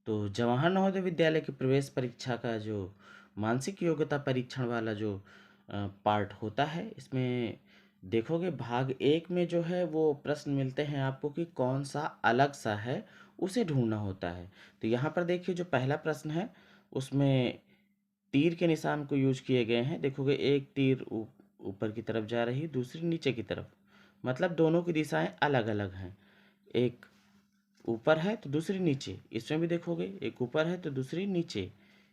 तो जवाहर नवोदय विद्यालय की प्रवेश परीक्षा का जो मानसिक योग्यता परीक्षण वाला जो पार्ट होता है, इसमें देखोगे भाग 1 में जो है वो प्रश्न मिलते हैं आपको कि कौन सा अलग सा है, उसे ढूँढना होता है। तो यहाँ पर देखिए जो पहला प्रश्न है उसमें तीर के निशान को यूज़ किए गए हैं। देखोगे एक तीर ऊपर की तरफ जा रही, दूसरी नीचे की तरफ, मतलब दोनों की दिशाएँ अलग-अलग हैं। एक ऊपर है तो दूसरी नीचे, इसमें भी देखोगे एक ऊपर है तो दूसरी नीचे,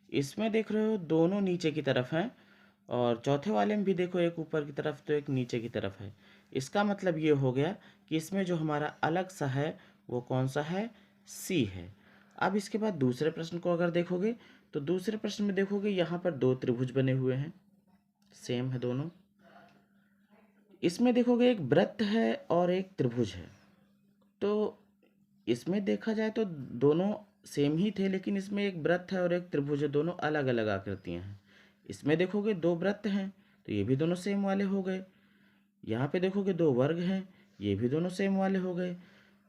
इसमें देख रहे हो दोनों नीचे की तरफ हैं, और चौथे वाले में भी देखो एक ऊपर की तरफ तो एक नीचे की तरफ है। इसका मतलब ये हो गया कि इसमें जो हमारा अलग सा है वो कौन सा है, सी है। अब इसके बाद दूसरे प्रश्न को अगर देखोगे तो दूसरे प्रश्न में देखोगे यहाँ पर दो त्रिभुज बने हुए हैं, सेम है दोनों। इसमें देखोगे एक वृत्त है और एक त्रिभुज है। तो इसमें देखा जाए तो दोनों सेम ही थे, लेकिन इसमें एक वृत्त है और एक त्रिभुज है, दोनों अलग अलग आकृतियां हैं। इसमें देखोगे दो वृत्त हैं तो ये भी दोनों सेम वाले हो गए। यहाँ पे देखोगे दो वर्ग हैं, ये भी दोनों सेम वाले हो गए।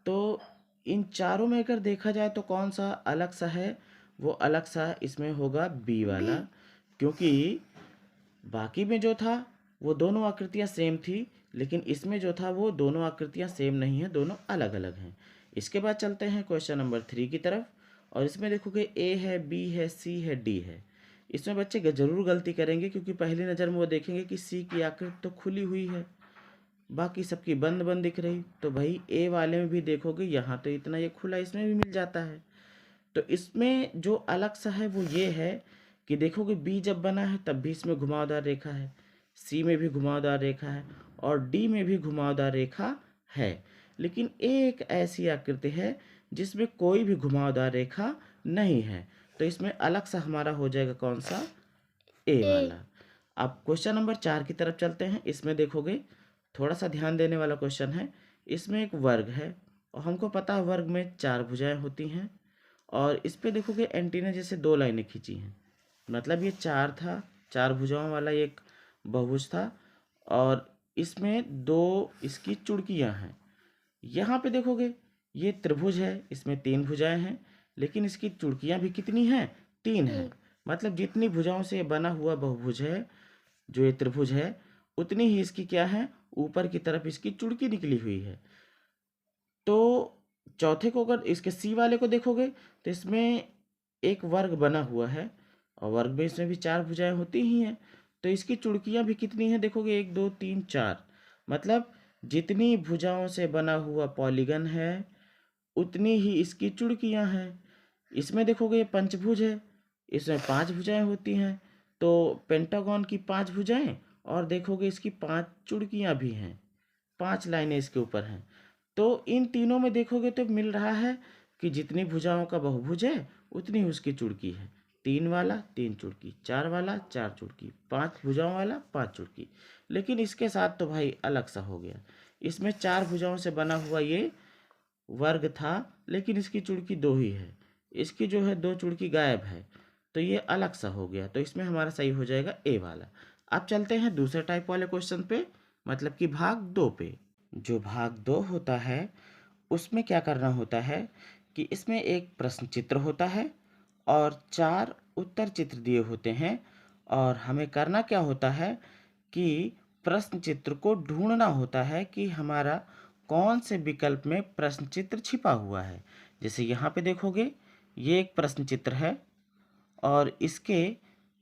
तो इन चारों में अगर देखा जाए तो कौन सा अलग सा है, वो अलग सा इसमें होगा बी वाला, क्योंकि बाकी में जो था वो दोनों आकृतियां सेम थी, लेकिन इसमें जो था वो दोनों आकृतियां सेम नहीं है, दोनों अलग अलग हैं। इसके बाद चलते हैं क्वेश्चन नंबर 3 की तरफ, और इसमें देखोगे ए है, बी है, सी है, डी है। इसमें बच्चे जरूर गलती करेंगे क्योंकि पहली नज़र में वो देखेंगे कि सी की आकृति तो खुली हुई है, बाकी सबकी बंद बंद दिख रही। तो भाई ए वाले में भी देखोगे यहाँ तो इतना ये खुला, इसमें भी मिल जाता है। तो इसमें जो अलग सा है वो ये है कि देखोगे बी जब बना है तब भी इसमें घुमावदार रेखा है, सी में भी घुमावदार रेखा है, और डी में भी घुमावदार रेखा है। लेकिन एक ऐसी आकृति है जिसमें कोई भी घुमावदार रेखा नहीं है। तो इसमें अलग सा हमारा हो जाएगा कौन सा, ए वाला। अब क्वेश्चन नंबर 4 की तरफ चलते हैं। इसमें देखोगे थोड़ा सा ध्यान देने वाला क्वेश्चन है। इसमें एक वर्ग है और हमको पता है वर्ग में 4 भुजाएं होती हैं, और इस पे देखोगे एंटीना जैसे 2 लाइनें खींची हैं, मतलब ये 4 था, 4 भुजाओं वाला एक बहुभुज था, और इसमें 2 इसकी चुड़कियां हैं। यहाँ पे देखोगे ये त्रिभुज है, इसमें 3 भुजाएं हैं, लेकिन इसकी चुड़कियां भी कितनी हैं, 3 हैं। मतलब जितनी भुजाओं से बना हुआ बहुभुज है, जो ये त्रिभुज है, उतनी ही इसकी क्या है, ऊपर की तरफ इसकी चुड़की निकली हुई है। तो चौथे को अगर इसके सी वाले को देखोगे तो इसमें एक वर्ग बना हुआ है, और वर्ग में इसमें भी 4 भुजाएं होती ही हैं। तो इसकी चुड़कियां भी कितनी हैं, देखोगे 1 2 3 4, मतलब जितनी भुजाओं से बना हुआ पॉलीगन है उतनी ही इसकी चुड़कियां हैं। इसमें देखोगे ये पंचभुज है, इसमें 5 भुजाएं होती हैं, तो पेंटागन की 5 भुजाएं, और देखोगे इसकी 5 चुड़कियां भी हैं, 5 लाइनें इसके ऊपर हैं। तो इन तीनों में देखोगे तो मिल रहा है कि जितनी भुजाओं का बहुभुज है उतनी उसकी चुड़की है। 3 वाला 3 चुड़की, 4 वाला 4 चुड़की, 5 भुजाओं वाला 5 चुड़की। लेकिन इसके साथ तो भाई अलग सा हो गया, इसमें 4 भुजाओं से बना हुआ ये वर्ग था, लेकिन इसकी चुड़की 2 ही है, इसकी जो है 2 चुड़की गायब है, तो ये अलग सा हो गया। तो इसमें हमारा सही हो जाएगा ए वाला। अब चलते हैं दूसरे टाइप वाले क्वेश्चन पे, मतलब कि भाग 2 पे। जो भाग 2 होता है उसमें क्या करना होता है कि इसमें एक प्रश्न चित्र होता है और 4 उत्तर चित्र दिए होते हैं, और हमें करना क्या होता है कि प्रश्न चित्र को ढूंढना होता है कि हमारा कौन से विकल्प में प्रश्न चित्र छिपा हुआ है। जैसे यहाँ पे देखोगे ये एक प्रश्न चित्र है और इसके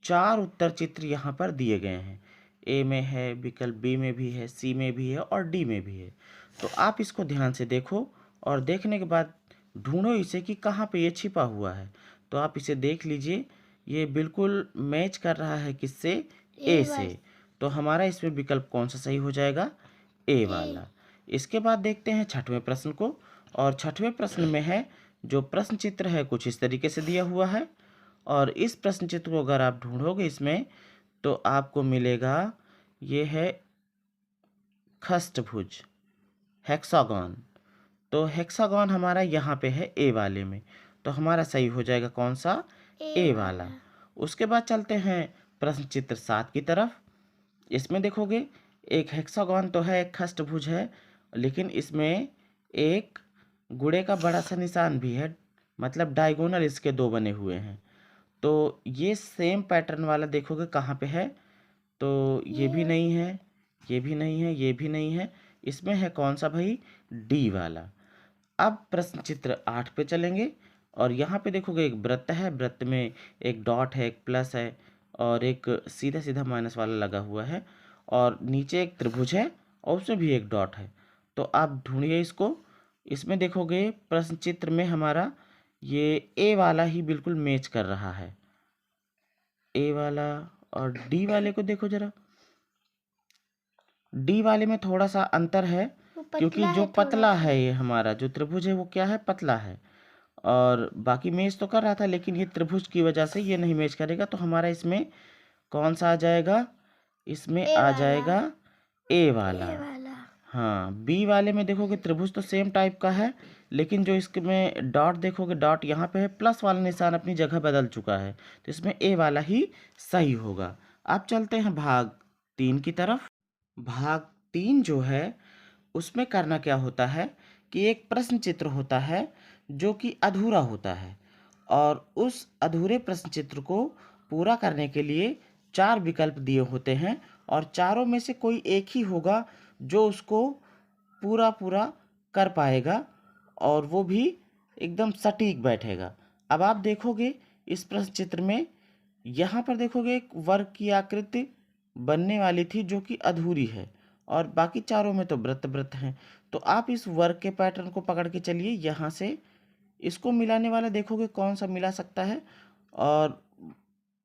4 उत्तर चित्र यहाँ पर दिए गए हैं। ए में है, विकल्प बी में भी है, सी में भी है और डी में भी है। तो आप इसको ध्यान से देखो और देखने के बाद ढूंढो इसे कि कहाँ पे ये छिपा हुआ है। तो आप इसे देख लीजिए, ये बिल्कुल मैच कर रहा है किससे, ए से। तो हमारा इसमें विकल्प कौन सा सही हो जाएगा, ए वाला। इसके बाद देखते हैं छठवें प्रश्न को, और छठवें प्रश्न में है जो प्रश्न चित्र है कुछ इस तरीके से दिया हुआ है, और इस प्रश्न चित्र को अगर आप ढूंढोगे इसमें तो आपको मिलेगा ये है खष्टभुज, हेक्सागन। तो हेक्सागन हमारा यहाँ पे है ए वाले में, तो हमारा सही हो जाएगा कौन सा, ए वाला। उसके बाद चलते हैं प्रश्न चित्र 7 की तरफ। इसमें देखोगे एक हेक्सागन तो है, एक खष्टभुज है, लेकिन इसमें एक गुणे का बड़ा सा निशान भी है, मतलब डायगोनल इसके दो बने हुए हैं। तो ये सेम पैटर्न वाला देखोगे कहाँ पे है, तो ये भी नहीं है, ये भी नहीं है, ये भी नहीं है, इसमें है कौन सा भाई, डी वाला। अब प्रश्न चित्र 8 पे चलेंगे और यहाँ पे देखोगे एक वृत्त है, वृत्त में एक डॉट है, एक प्लस है और एक सीधा सीधा माइनस वाला लगा हुआ है और नीचे एक त्रिभुज है और उसमें भी एक डॉट है। तो आप ढूंढिए इसको। इसमें देखोगे प्रश्न चित्र में हमारा ये ए वाला ही बिल्कुल मैच कर रहा है, ए वाला। और डी वाले को देखो जरा, डी वाले में थोड़ा सा अंतर है क्योंकि जो पतला है ये हमारा जो त्रिभुज है वो क्या है, पतला है। और बाकी मैच तो कर रहा था लेकिन ये त्रिभुज की वजह से ये नहीं मैच करेगा। तो हमारा इसमें कौन सा आ जाएगा, इसमें आ जाएगा ए वाला। हाँ, बी वाले में देखोगे त्रिभुज तो सेम टाइप का है लेकिन जो इसमें डॉट देखोगे, डॉट यहाँ पे है, प्लस वाला निशान अपनी जगह बदल चुका है, तो इसमें ए वाला ही सही होगा। अब चलते हैं भाग 3 की तरफ। भाग 3 जो है उसमें करना क्या होता है कि एक प्रश्न चित्र होता है जो कि अधूरा होता है और उस अधूरे प्रश्न चित्र को पूरा करने के लिए 4 विकल्प दिए होते हैं और चारों में से कोई एक ही होगा जो उसको पूरा पूरा कर पाएगा और वो भी एकदम सटीक बैठेगा। अब आप देखोगे इस प्रश्न चित्र में यहाँ पर देखोगे एक वर्ग की आकृति बनने वाली थी जो कि अधूरी है और बाकी चारों में तो वृत्त वृत्त हैं। तो आप इस वर्ग के पैटर्न को पकड़ के चलिए, यहाँ से इसको मिलाने वाला देखोगे कौन सा मिला सकता है और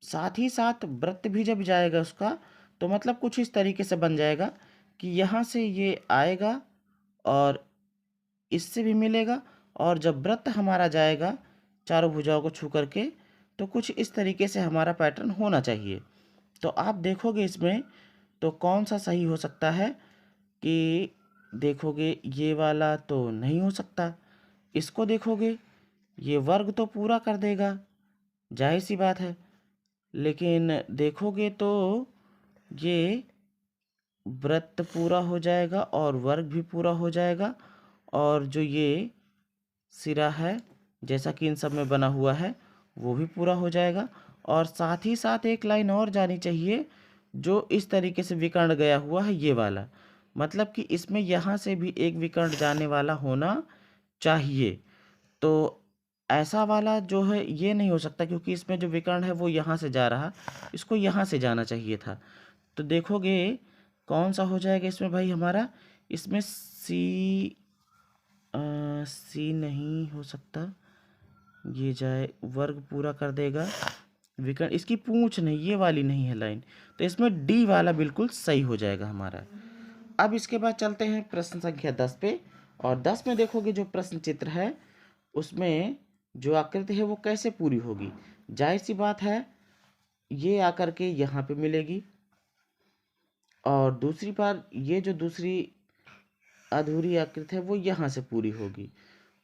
साथ ही साथ वृत्त भी जब जाएगा उसका तो मतलब कुछ इस तरीके से बन जाएगा कि यहाँ से ये आएगा और इससे भी मिलेगा और जब वृत्त हमारा जाएगा चारों भुजाओं को छू करके तो कुछ इस तरीके से हमारा पैटर्न होना चाहिए। तो आप देखोगे इसमें तो कौन सा सही हो सकता है कि देखोगे ये वाला तो नहीं हो सकता, इसको देखोगे ये वर्ग तो पूरा कर देगा, जाहिर सी बात है, लेकिन देखोगे तो ये वृत्त पूरा हो जाएगा और वर्ग भी पूरा हो जाएगा और जो ये सिरा है जैसा कि इन सब में बना हुआ है वो भी पूरा हो जाएगा और साथ ही साथ एक लाइन और जानी चाहिए जो इस तरीके से विकर्ण गया हुआ है ये वाला, मतलब कि इसमें यहाँ से भी एक विकर्ण जाने वाला होना चाहिए। तो ऐसा वाला जो है ये नहीं हो सकता क्योंकि इसमें जो विकर्ण है वो यहाँ से जा रहा, इसको यहाँ से जाना चाहिए था। तो देखोगे कौन सा हो जाएगा इसमें भाई हमारा, इसमें सी नहीं हो सकता, ये जाए वर्ग पूरा कर देगा, विकर्ण इसकी पूंछ नहीं, ये वाली नहीं है लाइन, तो इसमें डी वाला बिल्कुल सही हो जाएगा हमारा। अब इसके बाद चलते हैं प्रश्न संख्या 10 पे और 10 में देखोगे जो प्रश्न चित्र है उसमें जो आकृति है वो कैसे पूरी होगी। जाहिर सी बात है ये आकर के यहाँ पे मिलेगी और दूसरी बार ये जो दूसरी अधूरी आकृति है वो यहाँ से पूरी होगी।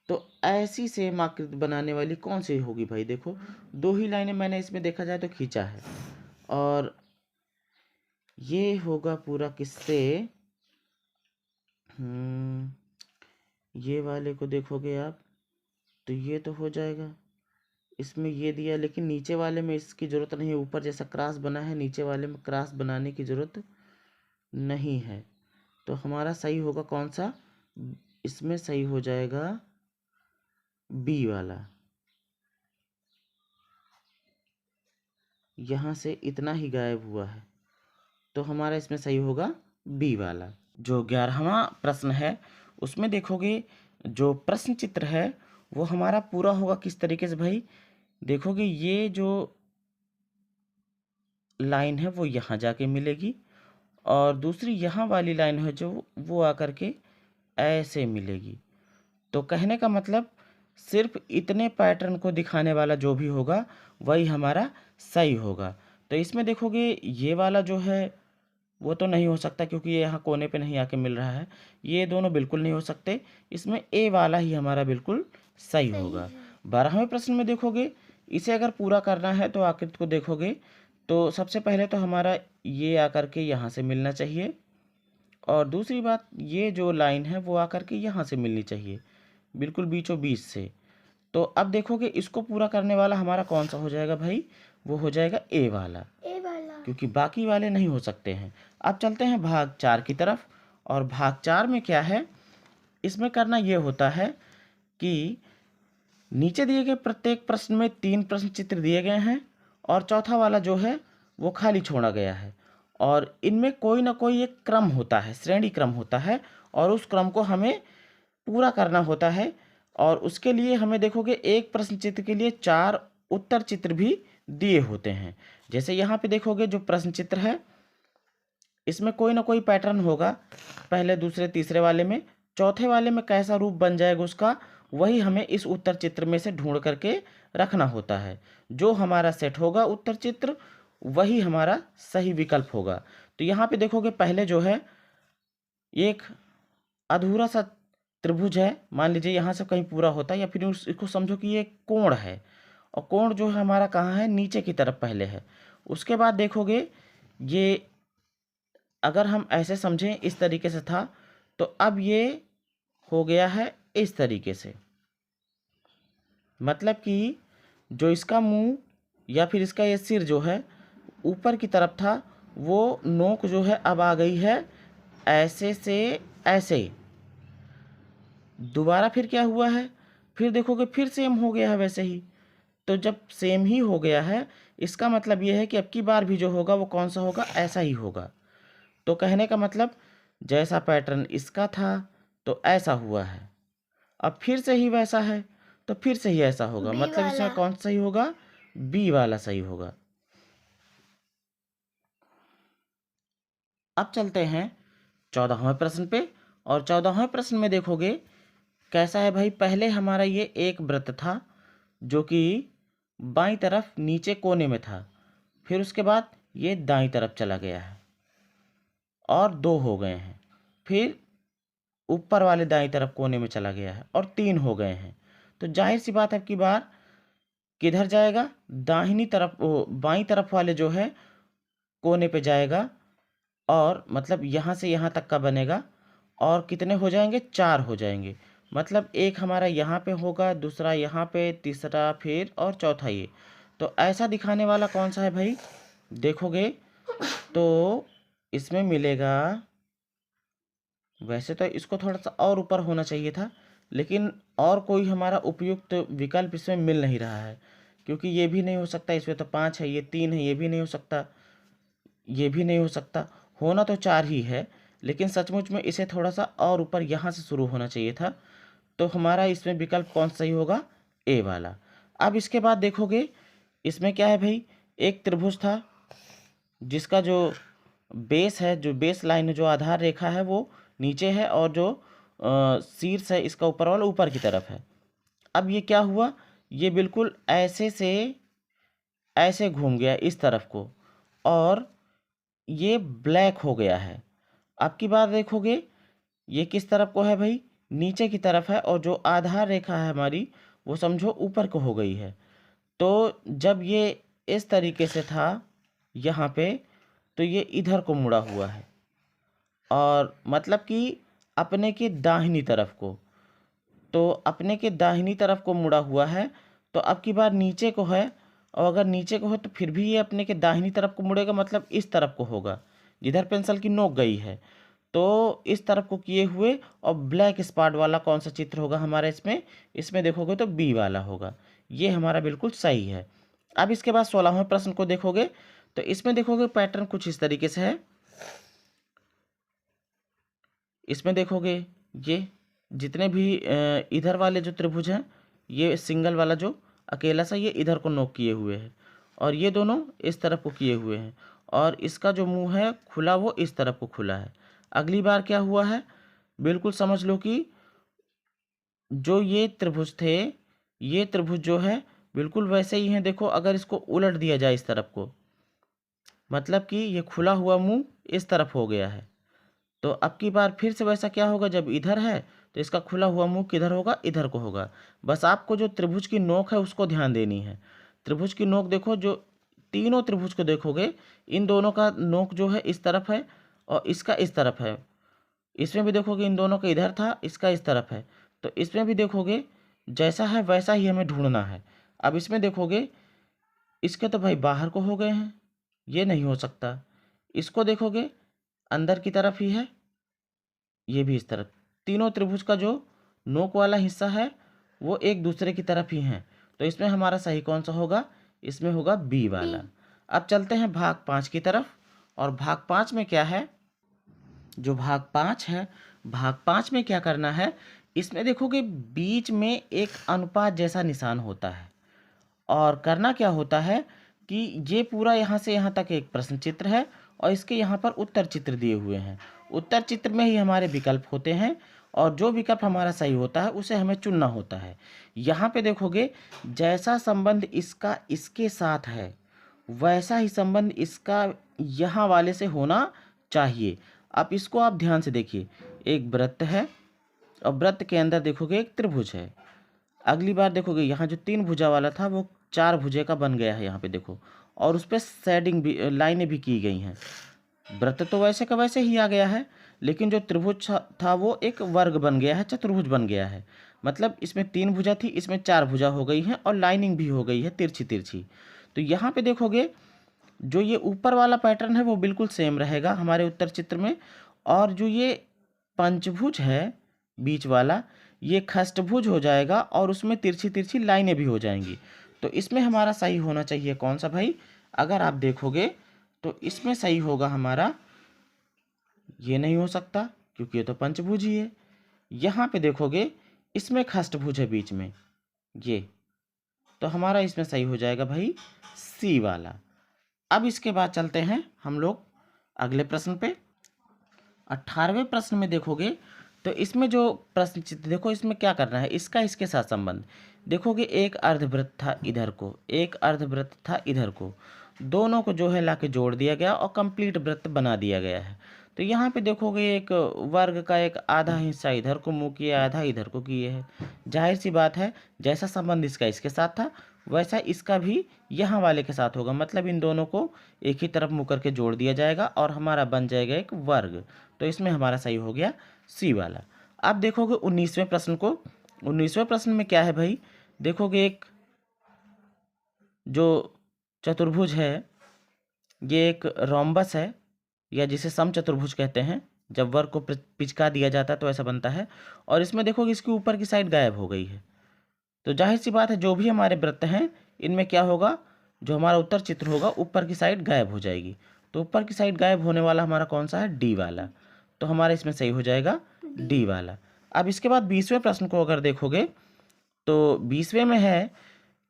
तो ऐसी सेम आकृति बनाने वाली कौन सी होगी भाई, देखो 2 ही लाइनें मैंने इसमें देखा जाए तो खींचा है और ये होगा पूरा किससे, ये वाले को देखोगे आप तो ये तो हो जाएगा, इसमें ये दिया लेकिन नीचे वाले में इसकी ज़रूरत नहीं है, ऊपर जैसा क्रॉस बना है नीचे वाले में क्रॉस बनाने की ज़रूरत नहीं है। तो हमारा सही होगा कौन सा, इसमें सही हो जाएगा बी वाला, यहाँ से इतना ही गायब हुआ है तो हमारा इसमें सही होगा बी वाला। जो 11वां प्रश्न है उसमें देखोगे जो प्रश्न चित्र है वो हमारा पूरा होगा किस तरीके से भाई, देखोगे ये जो लाइन है वो यहाँ जाके मिलेगी और दूसरी यहाँ वाली लाइन है जो वो आकर के ऐसे मिलेगी। तो कहने का मतलब सिर्फ इतने पैटर्न को दिखाने वाला जो भी होगा वही हमारा सही होगा। तो इसमें देखोगे ये वाला जो है वो तो नहीं हो सकता क्योंकि ये यहाँ कोने पे नहीं आके मिल रहा है, ये दोनों बिल्कुल नहीं हो सकते, इसमें ए वाला ही हमारा बिल्कुल सही होगा। 12वें प्रश्न में देखोगे इसे अगर पूरा करना है तो आकृति को देखोगे तो सबसे पहले तो हमारा ये आकर के यहाँ से मिलना चाहिए और दूसरी बात ये जो लाइन है वो आकर के यहाँ से मिलनी चाहिए बिल्कुल बीचों बीच से। तो अब देखोगे इसको पूरा करने वाला हमारा कौन सा हो जाएगा भाई, वो हो जाएगा ए वाला, क्योंकि बाकी वाले नहीं हो सकते हैं। अब चलते हैं भाग 4 की तरफ। और भाग 4 में क्या है, इसमें करना ये होता है कि नीचे दिए गए प्रत्येक प्रश्न में 3 प्रश्न चित्र दिए गए हैं और चौथा वाला जो है वो खाली छोड़ा गया है, और इनमें कोई ना कोई एक क्रम होता है, श्रेणी क्रम होता है, और उस क्रम को हमें पूरा करना होता है। और उसके लिए हमें देखोगे एक प्रश्न चित्र के लिए 4 उत्तर चित्र भी दिए होते हैं। जैसे यहाँ पे देखोगे जो प्रश्न चित्र है इसमें कोई ना कोई पैटर्न होगा, पहले दूसरे तीसरे वाले में, चौथे वाले में कैसा रूप बन जाएगा उसका, वही हमें इस उत्तर चित्र में से ढूंढ करके रखना होता है। जो हमारा सेट होगा उत्तर चित्र वही हमारा सही विकल्प होगा। तो यहाँ पे देखोगे पहले जो है एक अधूरा सा त्रिभुज है, मान लीजिए यहाँ से कहीं पूरा होता है, या फिर इसको समझो कि ये कोण है, और कोण जो है हमारा कहाँ है, नीचे की तरफ पहले है। उसके बाद देखोगे ये अगर हम ऐसे समझें इस तरीके से था, तो अब ये हो गया है इस तरीके से, मतलब कि जो इसका मुंह या फिर इसका ये सिर जो है ऊपर की तरफ था, वो नोक जो है अब आ गई है ऐसे से ऐसे। दोबारा फिर क्या हुआ है, फिर देखोगे फिर सेम हो गया है वैसे ही। तो जब सेम ही हो गया है इसका मतलब ये है कि अब की बार भी जो होगा वो कौन सा होगा, ऐसा ही होगा। तो कहने का मतलब जैसा पैटर्न इसका था तो ऐसा हुआ है, अब फिर से ही वैसा है तो फिर से ही ऐसा होगा, मतलब इसमें कौन सा सही होगा, बी वाला सही होगा। अब चलते हैं 14वें प्रश्न पे। और 14वें प्रश्न में देखोगे कैसा है भाई, पहले हमारा ये एक वृत्त था जो कि बाईं तरफ नीचे कोने में था, फिर उसके बाद ये दाईं तरफ चला गया है और 2 हो गए हैं, फिर ऊपर वाले दाईं तरफ कोने में चला गया है और 3 हो गए हैं। तो जाहिर सी बात है अब की बार किधर जाएगा, दाहिनी तरफ, बाईं तरफ वाले जो है कोने पे जाएगा, और मतलब यहाँ से यहाँ तक का बनेगा, और कितने हो जाएंगे, 4 हो जाएंगे। मतलब एक हमारा यहाँ पे होगा, दूसरा यहाँ पे, तीसरा फिर और चौथा ये। तो ऐसा दिखाने वाला कौन सा है भाई, देखोगे तो इसमें मिलेगा, वैसे तो इसको थोड़ा सा और ऊपर होना चाहिए था, लेकिन और कोई हमारा उपयुक्त विकल्प इसमें मिल नहीं रहा है, क्योंकि ये भी नहीं हो सकता, इसमें तो 5 है, ये 3 है, ये भी नहीं हो सकता, ये भी नहीं हो सकता, होना तो 4 ही है, लेकिन सचमुच में इसे थोड़ा सा और ऊपर यहाँ से शुरू होना चाहिए था। तो हमारा इसमें विकल्प कौन सही होगा, ए वाला। अब इसके बाद देखोगे इसमें क्या है भाई, एक त्रिभुज था जिसका जो बेस है, जो बेस लाइन है, जो आधार रेखा है वो नीचे है, और जो शीर्ष है इसका ऊपर वाला ऊपर की तरफ है। अब ये क्या हुआ, ये बिल्कुल ऐसे से ऐसे घूम गया इस तरफ को, और ये ब्लैक हो गया है। अब की बार देखोगे ये किस तरफ को है भाई, नीचे की तरफ है, और जो आधार रेखा है हमारी वो समझो ऊपर को हो गई है। तो जब ये इस तरीके से था यहाँ पे, तो ये इधर को मुड़ा हुआ है, और मतलब कि अपने के दाहिनी तरफ को, तो अपने के दाहिनी तरफ को मुड़ा हुआ है। तो अब की बार नीचे को है, और अगर नीचे को है तो फिर भी ये अपने के दाहिनी तरफ को मुड़ेगा, मतलब इस तरफ को होगा जिधर पेंसिल की नोक गई है। तो इस तरफ को किए हुए, और ब्लैक स्पॉट वाला कौन सा चित्र होगा हमारा इसमें, इसमें देखोगे तो बी वाला होगा। ये हमारा बिल्कुल सही है। अब इसके बाद 16वें प्रश्न को देखोगे तो इसमें देखोगे पैटर्न कुछ इस तरीके से है। इसमें देखोगे ये जितने भी इधर वाले जो त्रिभुज हैं, ये सिंगल वाला जो अकेला सा ये इधर को नोक किए हुए हैं, और ये दोनों इस तरफ को किए हुए हैं, और इसका जो मुंह है खुला वो इस तरफ को खुला है। अगली बार क्या हुआ है, बिल्कुल समझ लो कि जो ये त्रिभुज थे, ये त्रिभुज जो है बिल्कुल वैसे ही हैं। देखो अगर इसको उलट दिया जाए इस तरफ को, मतलब कि ये खुला हुआ मुंह इस तरफ हो गया है। तो अब की बार फिर से वैसा क्या होगा, जब इधर है तो इसका खुला हुआ मुंह किधर होगा, इधर को होगा। बस आपको जो त्रिभुज की नोक है उसको ध्यान देनी है। त्रिभुज की नोक देखो, जो तीनों त्रिभुज को देखोगे इन दोनों का नोक जो है इस तरफ है, और इसका इस तरफ है। इसमें भी देखोगे इन दोनों का इधर था, इसका इस तरफ है। तो इसमें भी देखोगे जैसा है वैसा ही हमें ढूंढना है। अब इसमें देखोगे, इसके तो भाई बाहर को हो गए हैं, ये नहीं हो सकता। इसको देखोगे, अंदर की तरफ ही है, ये भी इस तरफ। तीनों त्रिभुज का जो नोक वाला हिस्सा है वो एक दूसरे की तरफ ही है, तो इसमें हमारा सही कौन सा होगा? इसमें होगा बी वाला। अब चलते हैं भाग 5 की तरफ। और भाग 5 में क्या है? जो भाग 5 है, भाग 5 में क्या करना है? इसमें देखोगे बीच में एक अनुपात जैसा निशान होता है, और करना क्या होता है कि ये पूरा यहाँ से यहाँ तक एक प्रश्न चित्र है, और इसके यहाँ पर उत्तर चित्र दिए हुए हैं। उत्तर चित्र में ही हमारे विकल्प होते हैं, और जो विकल्प हमारा सही होता है उसे हमें चुनना होता है। यहाँ पे देखोगे, जैसा संबंध इसका इसके साथ है वैसा ही संबंध इसका यहाँ वाले से होना चाहिए। अब इसको आप ध्यान से देखिए, एक वृत्त है और वृत्त के अंदर देखोगे एक त्रिभुज है। अगली बार देखोगे यहाँ जो 3 भुजा वाला था वो 4 भुजे का बन गया है, यहाँ पे देखो, और उस पर शेडिंग भी, लाइनें भी की गई हैं। वृत्त तो वैसे का वैसे ही आ गया है, लेकिन जो त्रिभुज था वो एक वर्ग बन गया है, चतुर्भुज बन गया है। मतलब इसमें 3 भुजा थी, इसमें 4 भुजा हो गई है, और लाइनिंग भी हो गई है तिरछी तिरछी। तो यहाँ पे देखोगे जो ये ऊपर वाला पैटर्न है वो बिल्कुल सेम रहेगा हमारे उत्तर चित्र में, और जो ये पंचभुज है बीच वाला, ये खष्टभुज हो जाएगा, और उसमें तिरछी तिरछी लाइनें भी हो जाएंगी। तो इसमें हमारा सही होना चाहिए कौन सा भाई? अगर आप देखोगे तो इसमें सही होगा हमारा, ये नहीं हो सकता क्योंकि ये तो पंचभुज ही है। यहाँ पे देखोगे इसमें खष्टभुज है बीच में ये, तो हमारा इसमें सही हो जाएगा भाई सी वाला। अब इसके बाद चलते हैं हम लोग अगले प्रश्न पे। 18वें प्रश्न में देखोगे तो इसमें जो प्रश्न चित्र देखो, इसमें क्या करना है, इसका इसके साथ संबंध देखोगे। एक अर्धवृत्त था इधर को, एक अर्धवृत्त था इधर को, दोनों को जो है लाके जोड़ दिया गया और कंप्लीट वृत्त बना दिया गया है। तो यहाँ पे देखोगे एक वर्ग का एक आधा हिस्सा इधर को मुँह किया, आधा इधर को किए है। जाहिर सी बात है, जैसा संबंध इसका इसके साथ था वैसा इसका भी यहाँ वाले के साथ होगा। मतलब इन दोनों को एक ही तरफ मुँह करके जोड़ दिया जाएगा और हमारा बन जाएगा एक वर्ग। तो इसमें हमारा सही हो गया सी वाला। अब देखोगे 19वें प्रश्न को। 19वें प्रश्न में क्या है भाई? देखोगे एक जो चतुर्भुज है, ये एक रोम्बस है, या जिसे समचतुर्भुज कहते हैं। जब वर्ग को पिचका दिया जाता है तो ऐसा बनता है, और इसमें देखोगे इसकी ऊपर की साइड गायब हो गई है। तो जाहिर सी बात है, जो भी हमारे वृत्त हैं इनमें क्या होगा, जो हमारा उत्तर चित्र होगा ऊपर की साइड गायब हो जाएगी। तो ऊपर की साइड गायब होने वाला हमारा कौन सा है? डी वाला। तो हमारा इसमें सही हो जाएगा डी वाला। अब इसके बाद 20वें प्रश्न को अगर देखोगे तो 20वें में है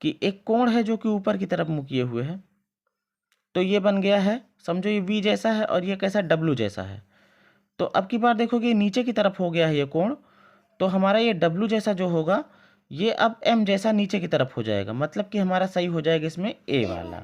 कि एक कोण है जो कि ऊपर की तरफ मुँह किए हुए है। तो ये बन गया है, समझो ये वी जैसा है और ये कैसा डब्लू जैसा है। तो अब की बार देखोगे नीचे की तरफ हो गया है ये कोण, तो हमारा ये डब्लू जैसा जो होगा ये अब एम जैसा नीचे की तरफ हो जाएगा। मतलब कि हमारा सही हो जाएगा इसमें ए वाला।